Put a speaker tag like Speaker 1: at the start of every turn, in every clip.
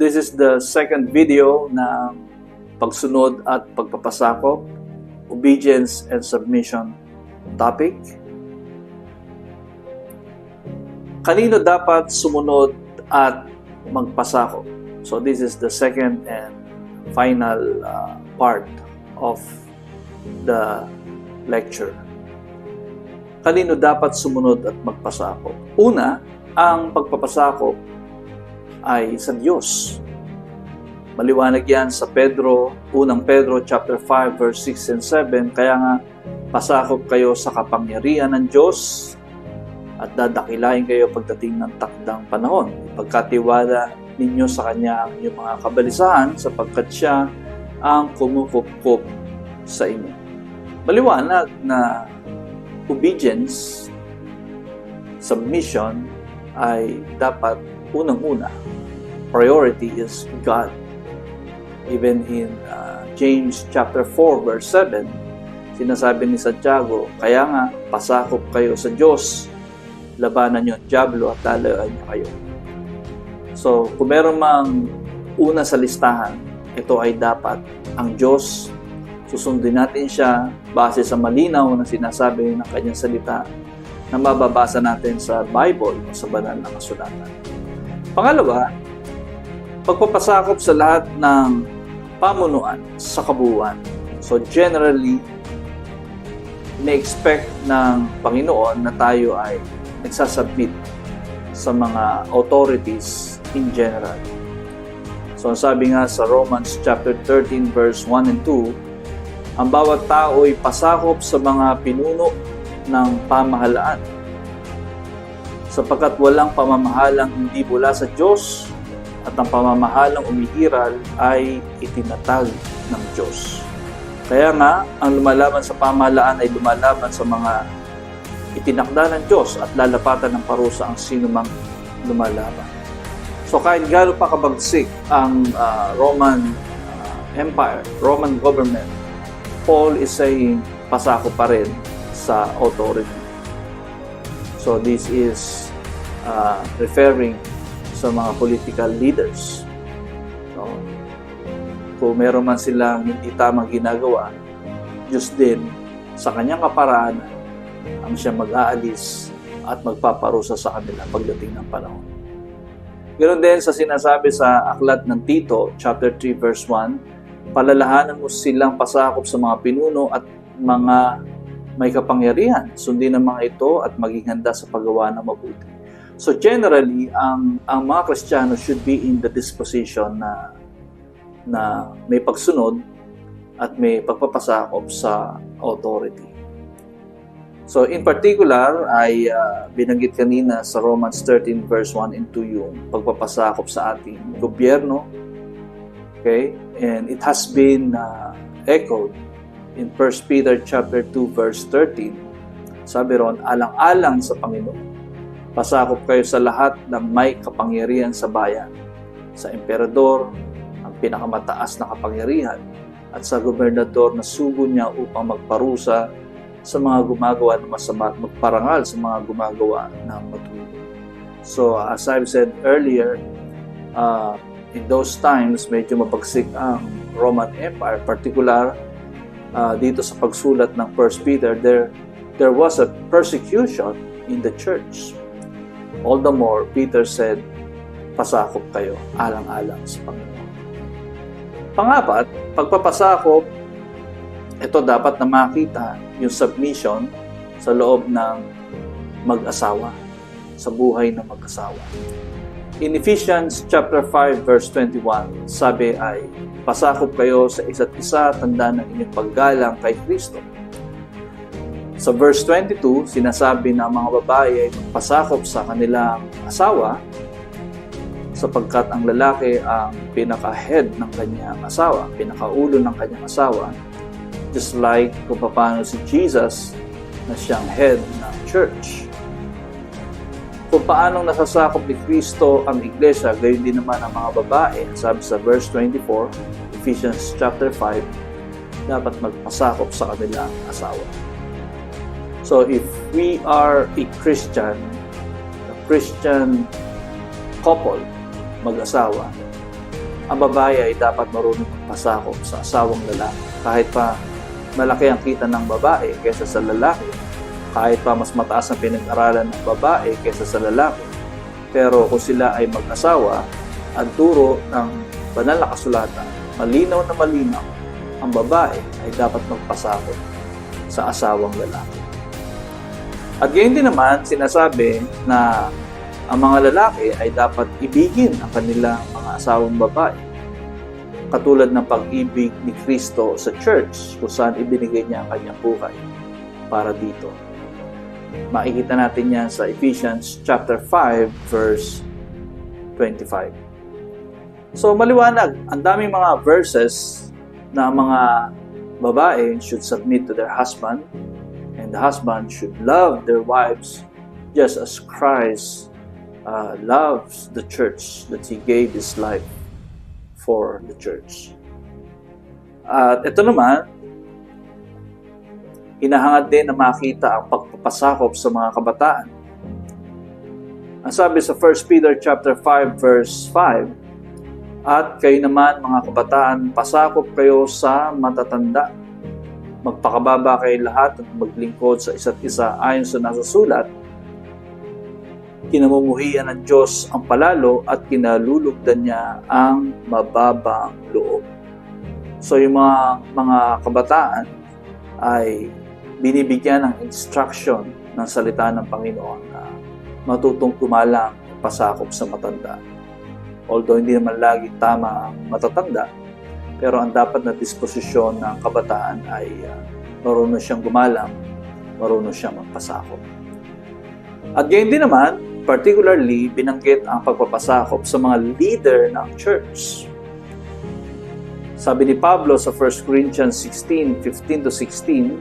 Speaker 1: This is the second video na pagsunod at pagpapasakop, obedience and submission topic. Kanino dapat sumunod at magpasakop? So this is the second and final part of the lecture. Kanino dapat sumunod at magpasakop? Una, ang pagpapasakop ay sa Diyos. Maliwanag yan sa unang Pedro chapter 5 verse 6 and 7. Kaya nga, pasakop kayo sa kapangyarihan ng Diyos at dadakilain kayo pagdating ng takdang panahon. Pagkatiwala ninyo sa Kanya ang inyong mga kabalisahan sapagkat Siya ang kumukupkup sa inyo. Maliwanag na obedience, submission ay dapat unang-una. Priority is God. Even in James chapter 4 verse 7, sinasabi ni Santiago, kaya nga pasakop kayo sa Diyos, labanan niyo ang dyablo at lalayuan niya kayo. So, kung meron mang una sa listahan, ito ay dapat ang Diyos. Susundin natin siya base sa malinaw na sinasabi ng kanyang salita na mababasa natin sa Bible o sa banal na kasulatan. Pangalawa, pagpapasakop sa lahat ng pamunuan sa kabuuan. So generally, na-expect ng Panginoon na tayo ay nagsasubmit sa mga authorities in general. So sabi nga sa Romans chapter 13 verse 1 and 2, ang bawat tao ay pasakop sa mga pinuno ng pamahalaan sapagkat walang pamamahalang hindi mula sa Diyos at ang pamamahalang umiiral ay itinatag ng Diyos. Kaya nga, ang lumalaban sa pamahalaan ay lumalaban sa mga itinakda ng Diyos at lalapatan ng parusa ang sino mang lumalaban. So kahit gaano pa kabagsik ang Roman Empire, Roman government, Paul is saying pasako pa rin sa authority. So this is referring sa mga political leaders. So, kung meron man silang hindi tamang ginagawa, Diyos din sa kanyang kaparaanan ang siya mag-aalis at magpaparusa sa kanila pagdating ng panahon. Ganoon din sa sinasabi sa aklat ng Tito, chapter 3, verse 1, palalahanan mo silang pasakop sa mga pinuno at mga may kapangyarihan. Sundin ang mga ito at maging handa sa paggawa ng mabuti. So generally, ang mga Kristiyano should be in the disposition na may pagsunod at may pagpapasakop sa authority. So in particular, ay binanggit kanina sa Romans 13 verse 1 and 2 yung pagpapasakop sa ating gobyerno. Okay? And it has been echoed in 1 Peter chapter 2 verse 13. Sabi ron, alang-alang sa Panginoon, pasakop kayo sa lahat ng may kapangyarihan sa bayan, sa emperador, ang pinakamataas na kapangyarihan, at sa gobernador na sugo niya upang magparusa sa mga gumagawa ng masama at magparangal sa mga gumagawa ng matuwid. So as I've said earlier, in those times, medyo mabagsik ang Roman Empire. Particular, dito sa pagsulat ng 1 Peter, there was a persecution in the church. All the more, Peter said, pasakop kayo, alang-alang sa Panginoon. Pangapat, pagpapasakop, ito dapat na makita yung submission sa loob ng mag-asawa, sa buhay ng mag-asawa. In Ephesians chapter 5 verse 21, sabi ay, pasakop kayo sa isa't isa, tanda ng inyong paggalang kay Kristo. Sa verse 22, sinasabi na mga babae ay magpasakop sa kanilang asawa sapagkat ang lalaki ang pinaka-head ng kanyang asawa, pinaka-ulo ng kanyang asawa, just like kung paano si Jesus na siyang head ng church. Kung paanong nasasakop ni Kristo ang iglesia, gayon din naman ang mga babae. Sabi sa verse 24, Ephesians chapter 5, dapat magpasakop sa kanilang asawa. So if we are a Christian couple, mag-asawa, ang babae ay dapat marunong magpasakop sa asawang lalaki. Kahit pa malaki ang kita ng babae kaysa sa lalaki, kahit pa mas mataas ang pinag-aralan ng babae kaysa sa lalaki, pero kung sila ay mag-asawa, ang turo ng banal na kasulatan, malinaw na malinaw, ang babae ay dapat magpasakop sa asawang lalaki. At gayon din naman, sinasabi na ang mga lalaki ay dapat ibigin ang kanilang mga asawang babae. Katulad ng pag-ibig ni Kristo sa church, kung saan ibinigay niya ang kanyang buhay para dito. Makikita natin yan sa Ephesians chapter 5, verse 25. So maliwanag, ang daming mga verses na ang mga babae should submit to their husband, and the husband should love their wives just as Christ loves the church, that He gave His life for the church. At ito naman, hinahangad din na makita ang pagpapasakop sa mga kabataan. Ang sabi sa 1 Peter chapter 5 verse 5, at kayo naman mga kabataan, pasakop kayo sa matatanda. Magpakababa kayo lahat at maglingkod sa isa't isa ayon sa nasusulat. Kinamumuhian ng Diyos ang palalo at kinalulugdan niya ang mababang loob. So yung mga kabataan ay binibigyan ng instruction ng salita ng Panginoon na matutong gumalang pasakop sa matanda. Although hindi naman lagi tama ang matatanda, pero ang dapat na disposisyon ng kabataan ay marunong siyang gumalang, marunong siyang magpasakop. At gayon din naman, particularly binanggit ang pagpapasakop sa mga leader ng church. Sabi ni Pablo sa 1 Corinthians 16:15-16,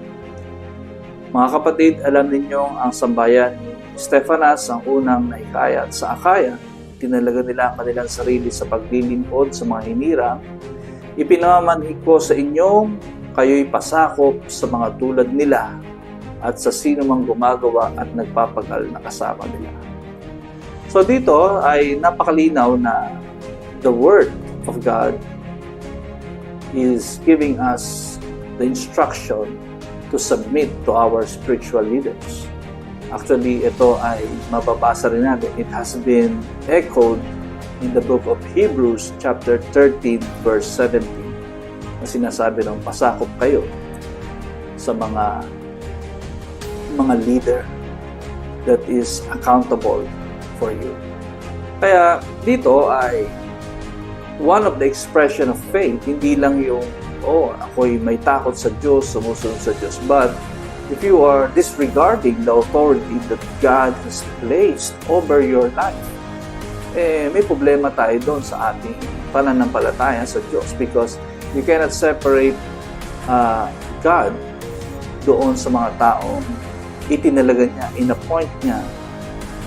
Speaker 1: mga kapatid, alam ninyong ang sambayan ni Stephanas ang unang naikayat sa Akaya. Tinalaga nila ang kanilang sarili sa paglilingkod sa mga hinirang. Ipinamanhik ko sa inyong kayo'y pasakop sa mga tulad nila at sa sino mang gumagawa at nagpapagal na kasama nila. So dito ay napakalinaw na the Word of God is giving us the instruction to submit to our spiritual leaders. Actually, ito ay mababasa rin natin. It has been echoed in the book of Hebrews chapter 13 verse 17 na sinasabi ng pasakop kayo sa mga leader that is accountable for you. Kaya dito ay one of the expression of faith, hindi lang yung ako'y may takot sa Diyos, sumusunod sa Diyos. But if you are disregarding the authority that God has placed over your life, may problema tayo doon sa ating pananampalataya sa Diyos, because you cannot separate God doon sa mga taong itinalaga niya, in-appoint niya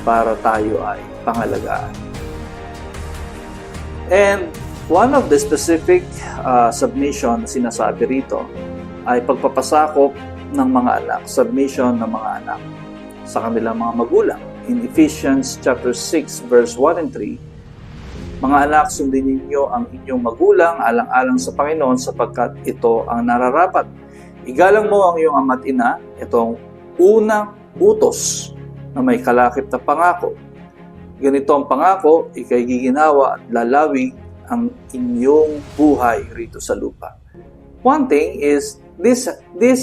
Speaker 1: para tayo ay pangalagaan. And one of the specific submission na sinasabi rito ay pagpapasakop ng mga anak, submission ng mga anak sa kanilang mga magulang. In Ephesians chapter 6 verse 1 and 3, mga anak, sundin ninyo ang inyong magulang alang-alang sa Panginoon sapagkat ito ang nararapat. Igalang mo ang iyong ama't ina, itong unang utos na may kalakip na pangako. Ganito ang pangako, ikay giginawa at lalawig ang inyong buhay rito sa lupa. One thing is, this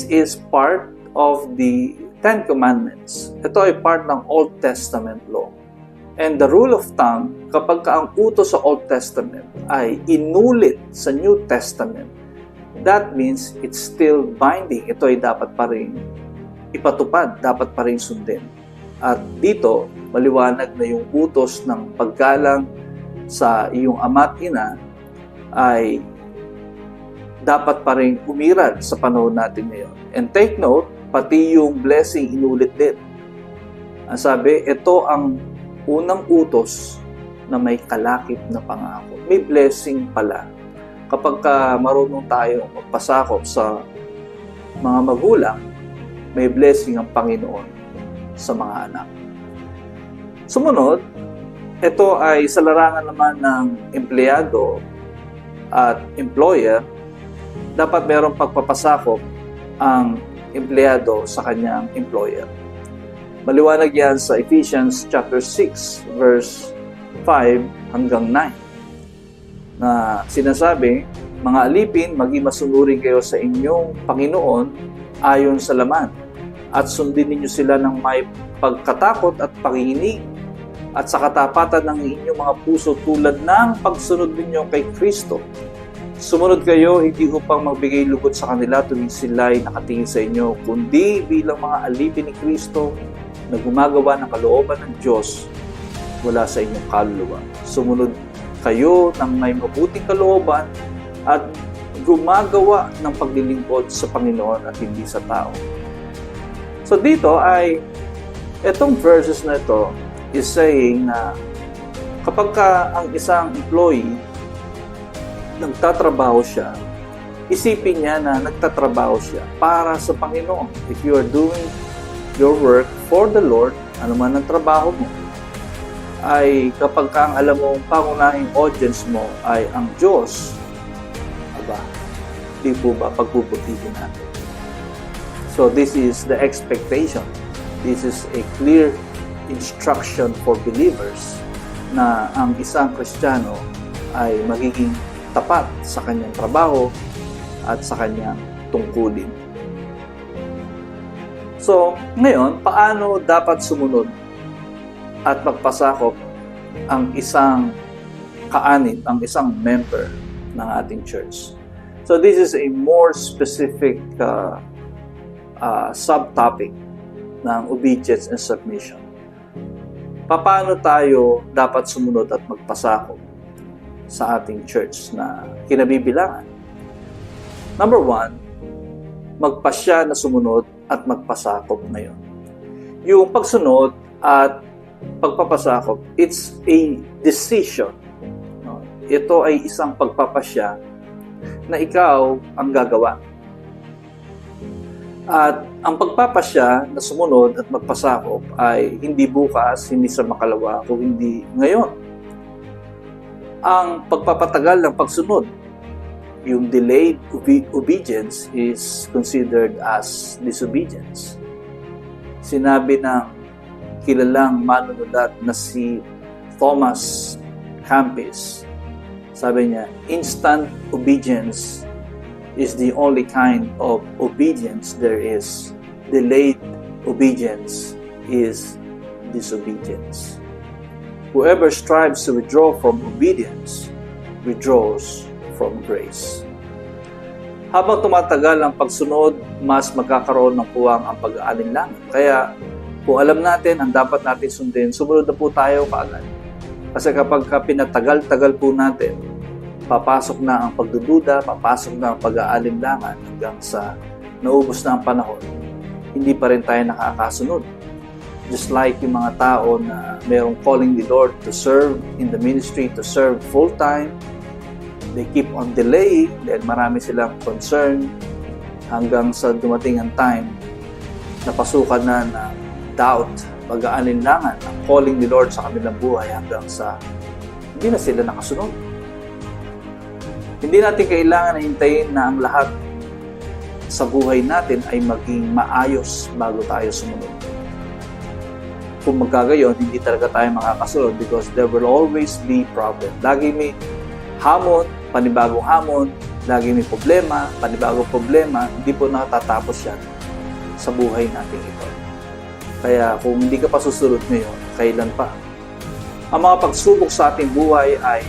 Speaker 1: is part of the Ten Commandments. Ito ay part ng Old Testament law. And the rule of thumb, kapag ang utos sa Old Testament ay inulit sa New Testament, that means it's still binding. Ito ay dapat pa rin ipatupad, dapat pa rin sundin. At dito, maliwanag na yung utos ng paggalang sa iyong ama't ina ay dapat pa rin umiral sa panahon natin ngayon. And take note, pati yung blessing inulit din. Ang sabi, ito ang unang utos na may kalakip na pangako. May blessing pala. Kapag marunong tayo magpasakop sa mga magulang, may blessing ang Panginoon sa mga anak. Sumunod, ito ay sa larangan naman ng empleyado at employer, dapat mayroong pagpapasakop ang empleyado sa kanyang employer. Maliwanag yan sa Ephesians chapter 6 verse 5 hanggang 9 na sinasabi, mga alipin, maging masunurin kayo sa inyong Panginoon ayon sa laman at sundin ninyo sila ng may pagkatakot at pakikinig at sa katapatan ng inyong mga puso tulad ng pagsunod ninyo kay Kristo. Sumunod kayo hindi upang magbigay lugod sa kanila tuwing sila'y nakatingin sa inyo, kundi bilang mga alipin ni Kristo na gumagawa ng kalooban ng Diyos mula sa inyong kaluluwa. Sumunod kayo ng may mabuting kalooban at gumagawa ng paglilingkod sa Panginoon at hindi sa tao. So dito ay, itong verses na ito is saying na kapag ang isang employee nagtatrabaho siya, isipin niya na nagtatrabaho siya para sa Panginoon. If you are doing your work for the Lord, ano man ang trabaho mo, ay kapag ang alam mo, pangunahing audience mo ay ang Diyos, aba, di po ba pagpuputihin natin? So this is the expectation. This is a clear instruction for believers na ang isang Kristiyano ay magiging tapat sa kanyang trabaho at sa kanyang tungkulin. So, ngayon, paano dapat sumunod at magpasakop ang isang kaanib, ang isang member ng ating church? So, this is a more specific subtopic ng obedience and submission. Paano tayo dapat sumunod at magpasakop sa ating church na kinabibilangan? Number 1, magpasya na sumunod at magpasakop ngayon. Yung pagsunod at pagpapasakop, it's a decision. Ito ay isang pagpapasya na ikaw ang gagawa. At ang pagpapasya na sumunod at magpasakop ay hindi bukas, hindi sa makalawa, kung hindi ngayon. Ang pagpapatagal ng pagsunod, yung delayed obedience is considered as disobedience. Sinabi ng kilalang manunulat na si Thomas Campis, sabi niya, instant obedience is the only kind of obedience there is. Delayed obedience is disobedience. Whoever strives to withdraw from obedience withdraws from grace. Habang tumatagal ang pagsunod, mas magkakaroon ng puwang ang pag-aalinlangan. Kaya kung alam natin ang dapat natin sundin, sumunod na po tayo kaagad. Kasi kapag pinatagal-tagal po natin, papasok na ang pagdududa, papasok na ang pag-aalinlangan hanggang sa naubos na ang panahon, hindi pa rin tayo nakakasunod. Just like yung mga tao na mayroong calling the Lord to serve in the ministry, to serve full-time, they keep on delaying dahil marami silang concern hanggang sa dumating ang time na pasukan na ng doubt, pag-aalinlangan, ang calling the Lord sa kanilang buhay hanggang sa hindi na sila nakasunod. Hindi natin kailangan na hintayin na ang lahat sa buhay natin ay maging maayos bago tayo sumunod. Kung magkagayon, hindi talaga tayo makakasunod because there will always be problem. Lagi may hamon, panibagong hamon, lagi may problema, panibagong problema, hindi po nakatatapos yan sa buhay natin ito. Kaya kung hindi ka pa susunod ngayon, kailan pa? Ang mga pagsubok sa ating buhay ay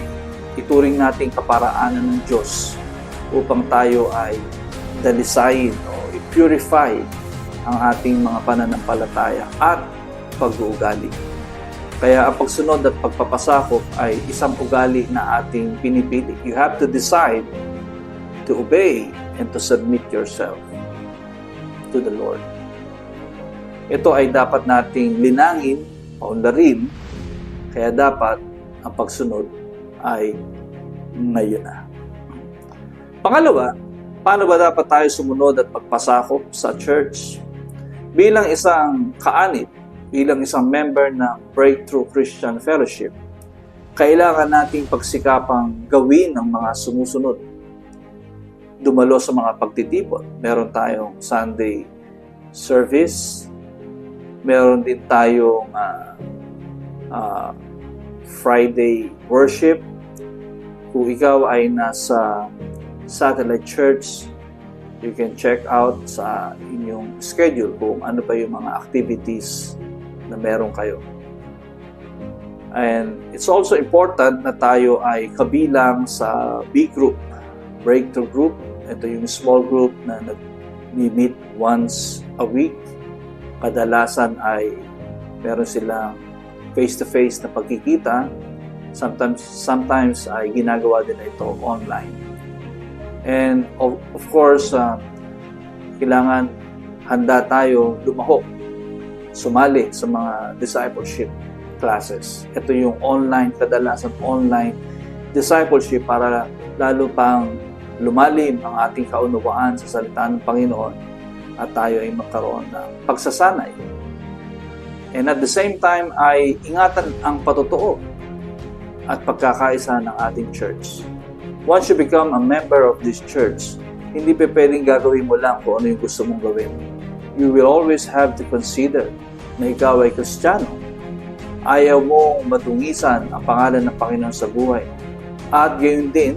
Speaker 1: ituring nating kaparaanan ng Diyos upang tayo ay dalisayin o i-purify ang ating mga pananampalataya at pag-uugali. Kaya ang pagsunod at pagpapasakop ay isang ugali na ating pinipili. You have to decide to obey and to submit yourself to the Lord. Ito ay dapat nating linangin o unlarin, kaya dapat ang pagsunod ay ngayon na. Pangalawa, paano ba dapat tayo sumunod at magpasakop sa church? Bilang isang kaanib, bilang isang member ng Breakthrough Christian Fellowship, kailangan nating pagsikapang gawin ang mga sumusunod. Dumalo sa mga pagtitipon. Meron tayong Sunday service. Meron din tayong Friday worship. Kung ikaw ay nasa satellite church, you can check out sa inyong schedule kung ano pa yung mga activities na meron kayo. And it's also important na tayo ay kabilang sa B group, breakthrough group. Ito yung small group na nag-meet once a week. Kadalasan ay meron silang face-to-face na pagkikita. Sometimes ay ginagawa din ito online. And of course, kailangan handa tayo lumahok, sumali sa mga discipleship classes. Ito yung kadalasan online discipleship para lalo pang lumalim ang ating kaunawaan sa salita ng Panginoon at tayo ay magkaroon ng pagsasanay. And at the same time ay ingatan ang patotoo at pagkakaisa ng ating church. Once you become a member of this church, hindi pa pwedeng gagawin mo lang kung ano yung gusto mong gawin. You will always have to consider na ikaw ay Kristiyano. Ayaw mong madungisan ang pangalan ng Panginoon sa buhay. At gayon din,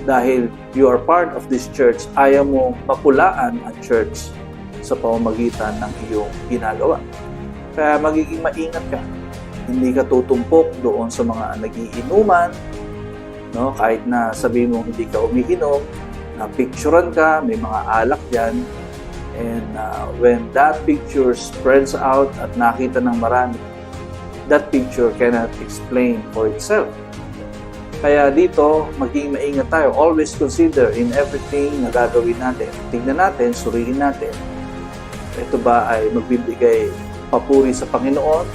Speaker 1: dahil you are part of this church, ayaw mong mapulaan ang church sa pamamagitan ng iyong ginagawa. Kaya magiging maingat ka. Hindi ka tutumpok doon sa mga nagiinuman, no? Kahit na sabihin mo hindi ka umiinom, na-picturean ka, may mga alak dyan. And when that picture spreads out at nakita ng marami, that picture cannot explain for itself. Kaya dito, maging maingat tayo. Always consider in everything na gagawin natin. Tingnan natin, suriin natin. Ito ba ay magbibigay papuri sa Panginoon?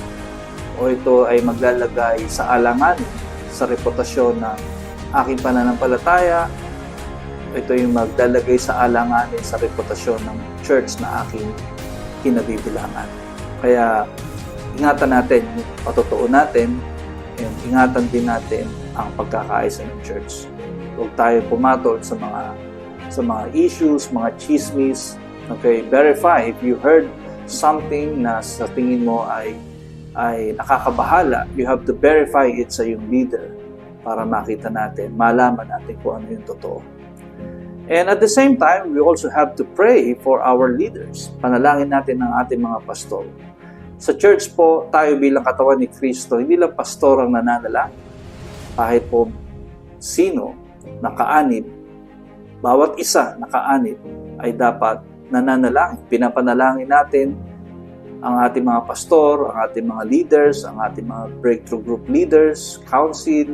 Speaker 1: O ito ay maglalagay sa alanganin sa reputasyon ng aking pananampalataya? Ito yung maglalagay sa alanganin sa reputasyon ng church na aking kinabibilangan. Kaya ingatan natin yung patotoo natin and ingatan din natin ang pagkakaisa ng church. Huwag tayo pumatol sa mga issues, mga chismis. Okay, verify if you heard something na sa tingin mo ay nakakabahala, you have to verify it sa iyong leader para makita natin, malaman natin kung ano yung totoo. And at the same time, we also have to pray for our leaders. Panalangin natin ang ating mga pastor. Sa church po, tayo bilang katawan ni Kristo, hindi lang pastor ang nananalangin. Kahit po sino nakaanib, bawat isa nakaanib ay dapat nananalangin. Pinapanalangin natin ang ating mga pastor, ang ating mga leaders, ang ating mga breakthrough group leaders, council,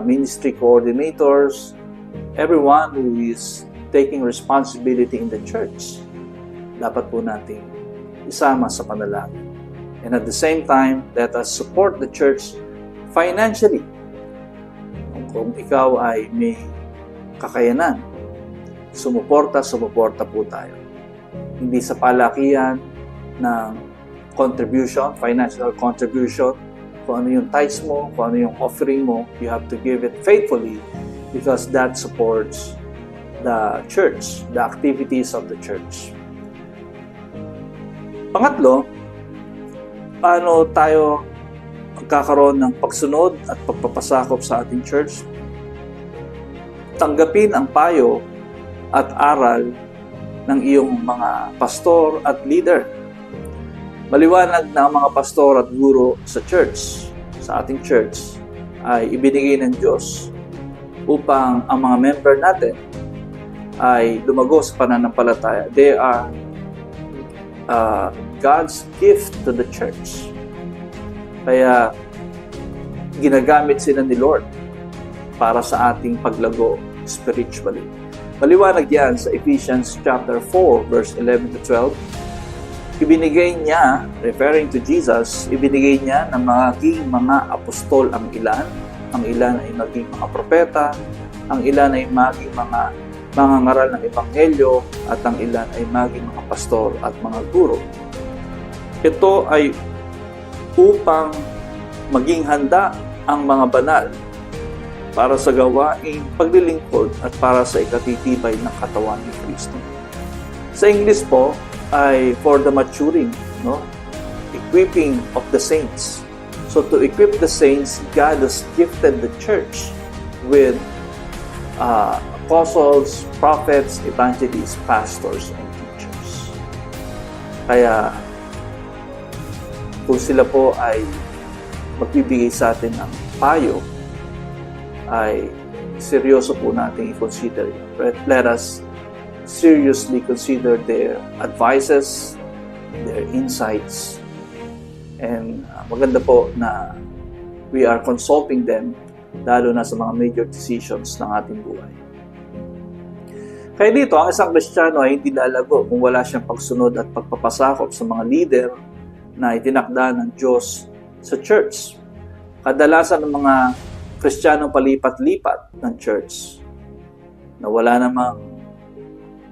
Speaker 1: ministry coordinators, everyone who is taking responsibility in the church. Dapat po natin isama sa panalangin. And at the same time, let us support the church financially. Kung ikaw ay may kakayanan, sumuporta po tayo. Hindi sa palakihan ng contribution, financial contribution, kung ano yung tithes mo, kung ano yung offering mo, you have to give it faithfully because that supports the church, the activities of the church. Pangatlo, paano tayo magkakaroon ng pagsunod at pagpapasakop sa ating church? Tanggapin ang payo at aral ng iyong mga pastor at leader. Maliwanag na ang mga pastor at guro sa church, sa ating church, ay ibinigay ng Diyos upang ang mga member natin ay lumago sa pananampalataya. They are God's gift to the church. Kaya ginagamit sila ni Lord para sa ating paglago spiritually. Maliwanag yan sa Ephesians chapter 4 verse 11 to 12. Ibinigay niya, referring to Jesus, ibinigay niya na maging mga apostol ang ilan ay maging mga propeta, ang ilan ay maging mga ngaral ng ebanghelyo, at ang ilan ay maging mga pastor at mga guro. Ito ay upang maging handa ang mga banal para sa gawaing paglilingkod at para sa ikatitibay ng katawan ni Kristo. Sa English po ay for the maturing, no? Equipping of the saints. So to equip the saints, God has gifted the church with apostles, prophets, evangelists, pastors, and teachers. Kaya kung sila po ay magbibigay sa atin ng payo, ay seryoso po natin i-consider yun. Let us seriously consider their advices, their insights, and maganda po na we are consulting them lalo na sa mga major decisions ng ating buhay. Kaya dito, ang isang Kristiyano ay hindi lalago kung wala siyang pagsunod at pagpapasakop sa mga leader na itinakda ng Diyos sa church. Kadalasan ng mga Kristiyano palipat-lipat ng church na wala namang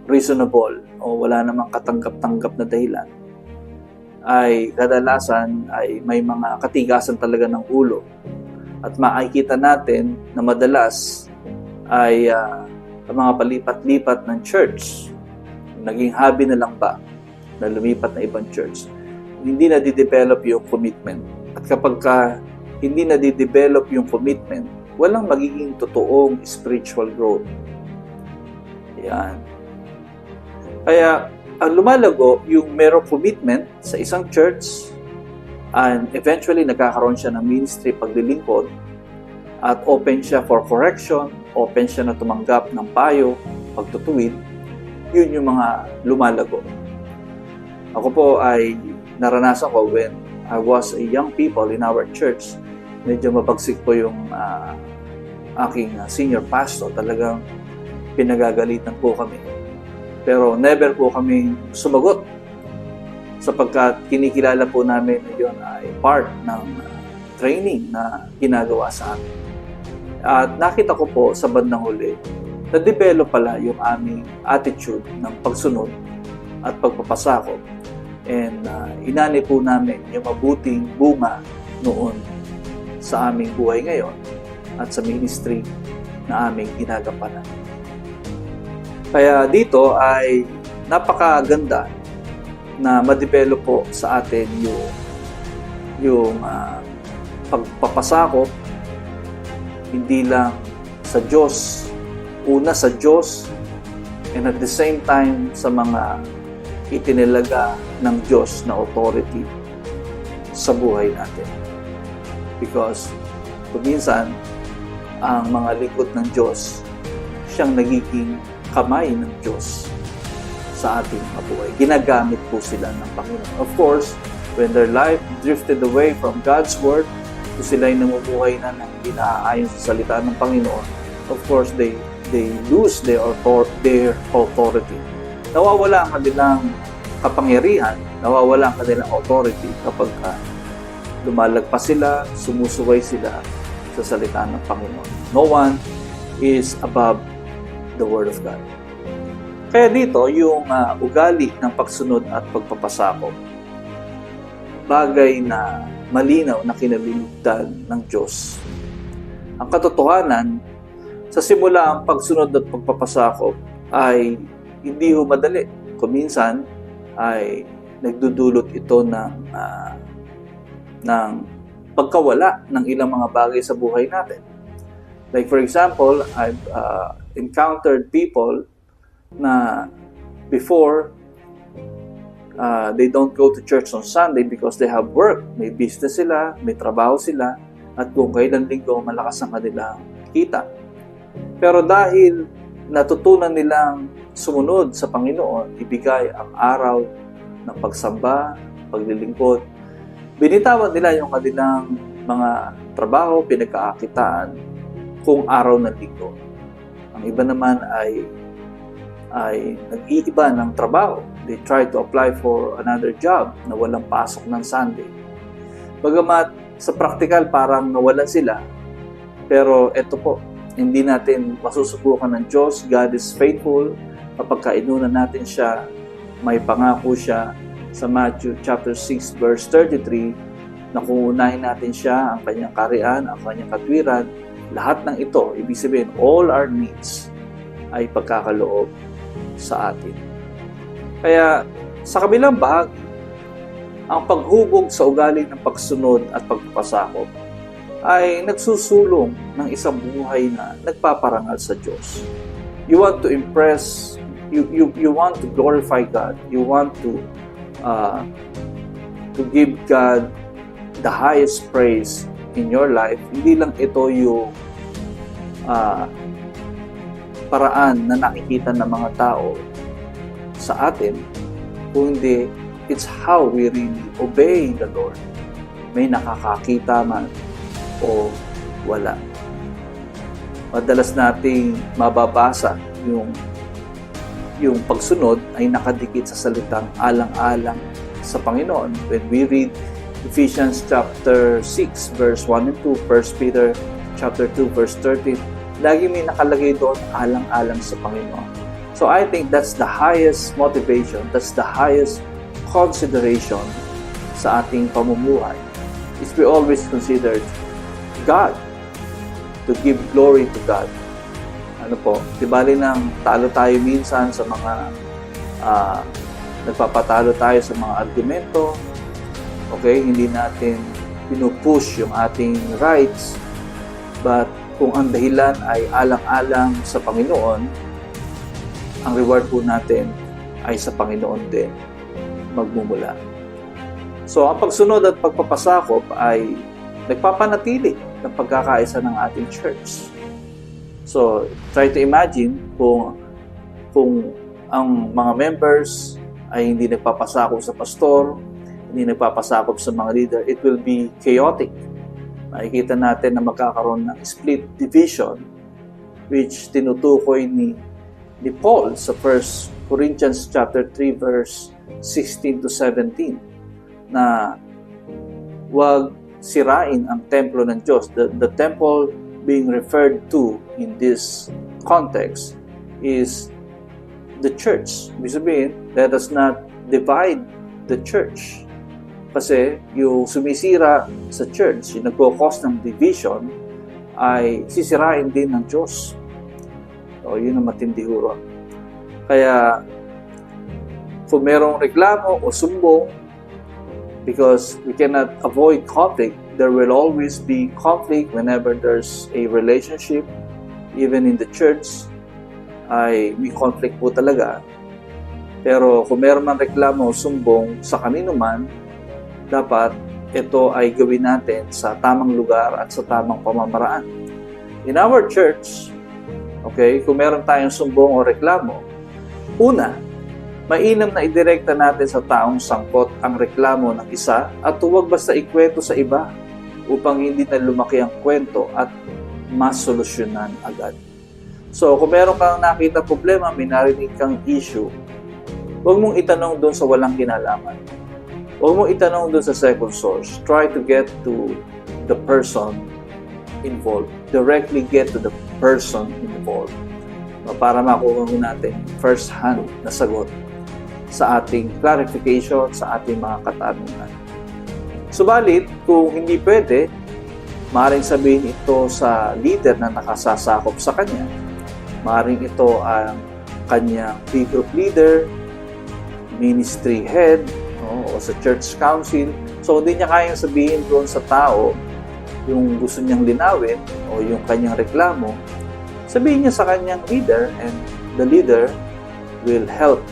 Speaker 1: reasonable o wala namang katanggap-tanggap na dahilan ay kadalasan ay may mga katigasan talaga ng ulo. At makikita natin na madalas ay ang mga palipat-lipat ng church, naging hobby na lang ba na lumipat na ibang church, hindi na di-develop yung commitment. At kapag hindi na di-develop yung commitment, walang magiging totoong spiritual growth. Yan. Kaya, ang lumalago, yung merong commitment sa isang church, and eventually nagkakaroon siya ng ministry paglilingkod, at open siya for correction, open siya na tumanggap ng payo, pagtutuwid, yun yung mga lumalago. Ako po ay naranasan ko when I was a young people in our church. Medyo mabagsik po yung aking senior pastor. Talagang pinagagalitan po kami. Pero never po kami sumagot sapagkat kinikilala po namin na yun ay part ng training na ginagawa sa amin. At nakita ko po sa bandang huli, na-develop pala yung aming attitude ng pagsunod at pagpapasakop. And inani po namin yung mabuting bunga noon sa aming buhay ngayon at sa ministry na aming ginagampanan. Kaya dito ay napakaganda na ma-develop po sa atin yung pagpapasakop hindi lang sa Diyos, una sa Diyos, and at the same time sa mga itinilaga ng Diyos na authority sa buhay natin. Because kung minsan, ang mga lingkod ng Diyos, siyang nagiging kamay ng Diyos sa ating buhay. Ginagamit po sila ng Panginoon. Of course, when their life drifted away from God's Word, kung sila'y namumuhay na ng hindi naaayon sa salita ng Panginoon, of course, they lose their authority. Nawawala ang kanilang kapangyarihan, nawawala ang kanilang authority kapag lumalagpas sila, sumusuway sila sa salita ng Panginoon. No one is above the Word of God. Kaya dito, yung ugali ng pagsunod at pagpapasakop, bagay na malinaw na kinalilugdan ng Diyos. Ang katotohanan, sa simula ang pagsunod at pagpapasakop ay hindi ho madali. Kung minsan ay nagdudulot ito ng pagkawala ng ilang mga bagay sa buhay natin. Like for example, I've encountered people na before they don't go to church on Sunday because they have work. May business sila, may trabaho sila, at kung kailan linggo, malakas ang kanilang kita. Pero dahil natutunan nilang sumunod sa Panginoon, ibigay ang araw ng pagsamba, paglilingkod, binitawan nila yung kanilang mga trabaho, pinagkakakitaan kung araw ng linggo. Ang iba naman ay nag-iiba ng trabaho. They try to apply for another job na walang pasok ng Sunday. Bagamat sa praktikal parang nawalan sila, pero eto po, hindi natin masusubukan ng Diyos. God is faithful. Kapag kainunan natin siya, may pangako siya sa Matthew chapter 6 verse 33 na kung unahin natin siya, ang kanyang kaharian, ang kanyang katwiran, lahat ng ito, ibig sabihin, all our needs ay pagkakaloob sa atin. Kaya sa kabilang bahagi, ang paghubog sa ugali ng pagsunod at pagpapasakop ay nagsusulong ng isang buhay na nagpaparangal sa Diyos. You want to impress, you want to glorify God, you want to give God the highest praise in your life. Hindi lang ito yung paraan na nakikita ng mga tao sa atin, kundi it's how we really obey the Lord. May nakakakita man o wala. Madalas nating mababasa yung pagsunod ay nakadikit sa salitang alang-alang sa Panginoon. When we read Ephesians chapter 6 verse 1 and 2, 1 Peter chapter 2 verse 13, lagi may nakalagay doon alang-alang sa Panginoon. So I think that's the highest motivation, that's the highest consideration sa ating pamumuhay. Is we always consider God, to give glory to God. Ano po, di bali nang talo tayo minsan sa mga nagpapatalo tayo sa mga argumento, okay, hindi natin pinupush yung ating rights, but kung ang dahilan ay alang-alang sa Panginoon, ang reward po natin ay sa Panginoon din magmumula. So, ang pagsunod at pagpapasakop ay nagpapanatili ng pagkakaisa ng ating church. So, try to imagine kung ang mga members ay hindi nagpapasakop sa pastor, hindi nagpapasakop sa mga leader, it will be chaotic. Makikita natin na magkakaroon ng split division, which tinutukoy ni Paul sa 1 Corinthians chapter 3 verse 16 to 17 na wag sirain ang templo ng Diyos. The temple being referred to in this context is the church. Ibig sabihin, let us not divide the church. Kasi yung sumisira sa church, yung nagpo-cause ng division, ay sisirain din ng Diyos. So, yun ang matindi huro. Kaya, kung merong reklamo o sumbong, because we cannot avoid conflict, there will always be conflict whenever there's a relationship, even in the church, ay may conflict po talaga. Pero kung meron man reklamo o sumbong sa kanino man, dapat ito ay gawin natin sa tamang lugar at sa tamang pamamaraan. In our church, okay, kung meron tayong sumbong o reklamo, una, mainam na idirekta natin sa taong sangkot ang reklamo ng isa at huwag basta ikwento sa iba upang hindi na lumaki ang kwento at masolusyonan agad. So, kung meron kang nakita problema, may narinig kang issue, huwag mong itanong doon sa walang kinalaman. Huwag mong itanong doon sa second source. Try to get to the person involved. Directly get to the person involved para makuha natin first-hand na sagot sa ating clarification, sa ating mga katanungan. Subalit, kung hindi pwede, maaaring sabihin ito sa leader na nakasasakop sa kanya. Maaaring ito ang kanyang group leader, ministry head, o sa church council. So, hindi niya kayang sabihin doon sa tao yung gusto niyang linawin o yung kanyang reklamo. Sabihin niya sa kanyang leader, and the leader will help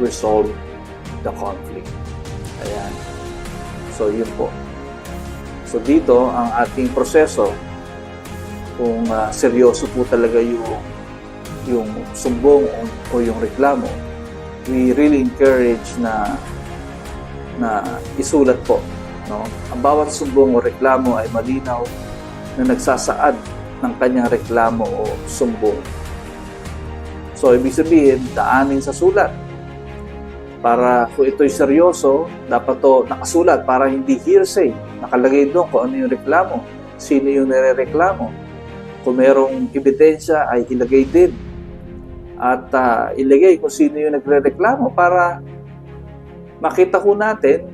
Speaker 1: resolve the conflict. Ayan. So, yun po. So, dito, ang ating proseso, kung seryoso po talaga yung sumbong o yung reklamo, we really encourage na isulat po. No? Ang bawat sumbong o reklamo ay malinaw na nagsasaad ng kanyang reklamo o sumbong. So, ibig sabihin, daanin sa sulat. Para kung ito'y seryoso, dapat to nakasulat para hindi hearsay. Nakalagay doon kung ano yung reklamo, sino yung nirereklamo. Kung merong ebidensya ay ilagay din. At ilagay kung sino yung nagrereklamo para makita ko natin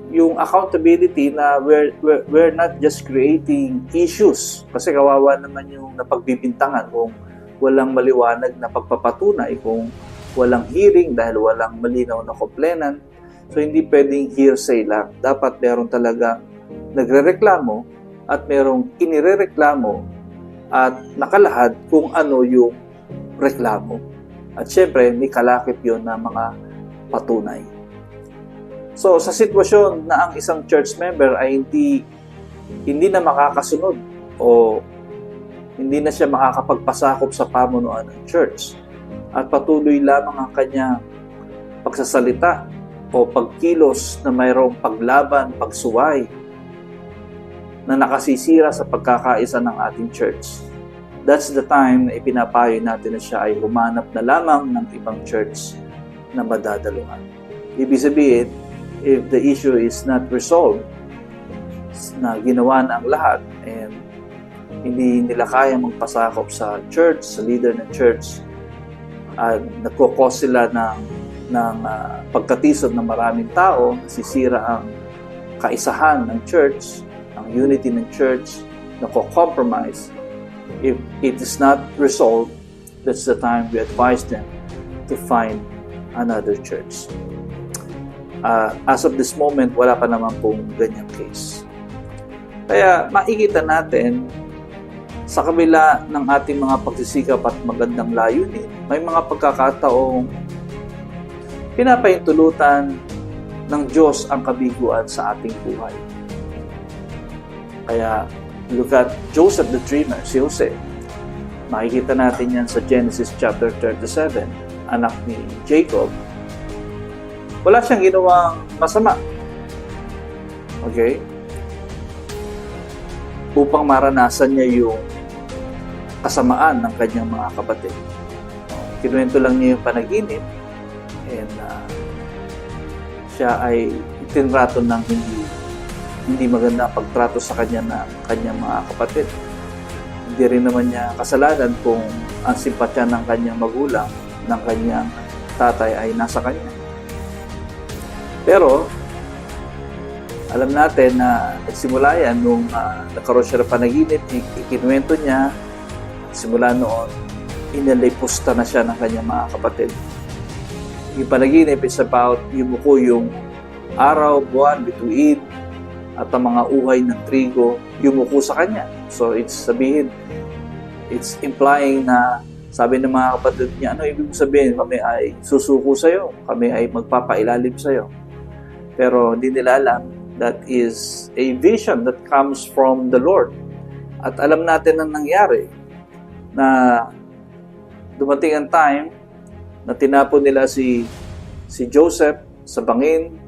Speaker 1: yung accountability na we're not just creating issues. Kasi kawawa naman yung napagbibintangan kung walang maliwanag na pagpapatunay, kung walang hearing dahil walang malinaw na complainant. So hindi pwedeng hearsay lang. Dapat meron talaga nagrereklamo at merong inirereklamo at nakalahad kung ano yung reklamo. At syempre, may kalakip yun na mga patunay. So, sa sitwasyon na ang isang church member ay hindi na makakasunod o hindi na siya makakapagpasakop sa pamunuan ng church at patuloy lamang ang kanyang pagsasalita o pagkilos na mayroong paglaban, pagsuway na nakasisira sa pagkakaisa ng ating church, that's the time na ipinapayo natin na siya ay humanap na lamang ng ibang church na madadaluhan. Ibig sabihin, if the issue is not resolved, na ginawa na ang lahat and hindi nila kaya magpasakop sa church, sa leader ng church, at nagkukos sila ng pagkatisod ng maraming tao, nasisira ang kaisahan ng church, ang unity ng church, nagko-compromise. If it is not resolved, that's the time we advise them to find another church. As of this moment, wala pa naman pong ganyang case. Kaya makikita natin, sa kabila ng ating mga pagsisikap at magandang layunin, may mga pagkakataong pinapahintulutan ng Diyos ang kabiguan sa ating buhay. Kaya, look at Joseph the Dreamer, si Jose. Makikita natin yan sa Genesis chapter 37, anak ni Jacob. Wala siyang ginawang masama. Okay? Upang maranasan niya yung kasamaan ng kanyang mga kapatid. Kinuwento lang niya yung panaginip and siya ay itinrato ng hindi maganda pagtrato sa kanya ng kanyang mga kapatid. Hindi rin naman niya kasalanan kung ang simpatya ng kanyang magulang, ng kanyang tatay ay nasa kanya. Pero, alam natin na nagsimula yan nung nagkaroon siya ng panaginip, ikinuwento niya, simula noon, inalipusta na siya ng kanyang mga kapatid. Yung panaginip is about yumuko yung araw, buwan, bituin, at ang mga uhay ng trigo, yumuko sa kanya. So, it's implying na sabi ng mga kapatid niya, ano ibig sabihin? Kami ay susuko sa'yo. Kami ay magpapailalim sa'yo. Pero hindi nila alam, that is a vision that comes from the Lord. At alam natin ang nangyari, na dumating ang time na tinapon nila si Joseph sa bangin,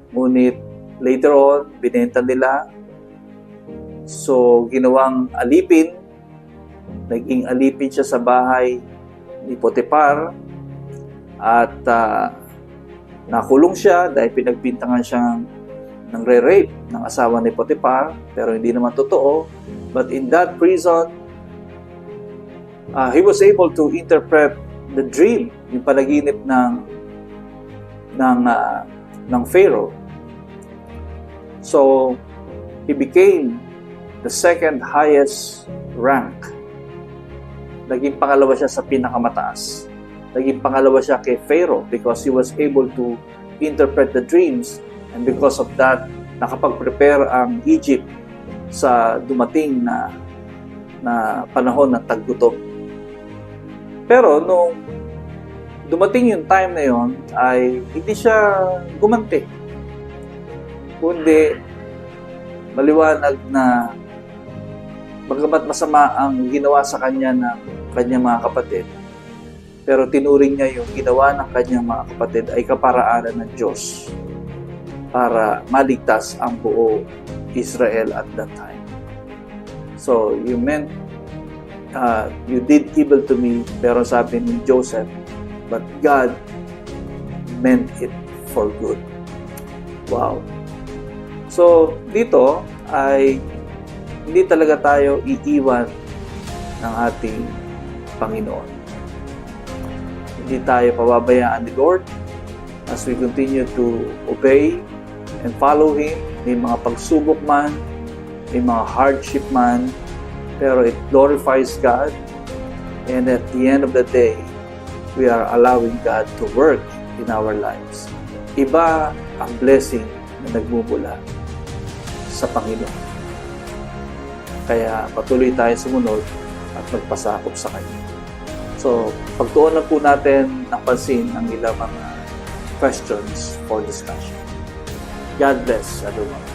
Speaker 1: ngunit later on, binenta nila. So, ginawang alipin, naging alipin siya sa bahay ni Potiphar, at nakulong siya dahil pinagbintangan siyang nangre-rape ng asawa ni Potiphar, pero hindi naman totoo. But in that prison, he was able to interpret the dream, yung panaginip ng Pharaoh. So, he became the second highest rank. Naging pangalawa siya sa pinakamataas. Naging pangalawa siya kay Pharaoh because he was able to interpret the dreams, and because of that, nakapag-prepare ang Egypt sa dumating na panahon ng taggutom. Pero nung dumating yung time na yon, ay hindi siya gumanti. Kundi maliwanag na bagamat masama ang ginawa sa kanya ng kanyang mga kapatid, pero tinuring niya yung ginawa ng kanyang mga kapatid ay kaparaanan ng Diyos para maligtas ang buo Israel at that time. So, you did evil to me, pero sabi ni Joseph, but God meant it for good. Wow. So, dito ay hindi talaga tayo iiwan ng ating Panginoon. Hindi tayo pababayaan ni Lord as we continue to obey and follow Him. May mga pagsubok man, may mga hardship man, pero it glorifies God. And at the end of the day, we are allowing God to work in our lives. Iba ang blessing na nagmumula sa Panginoon. Kaya patuloy tayo sumunod at magpasakop sa Kanya. So, pagtuunan po natin ng pansin ang ilang mga questions for discussion. God bless everyone.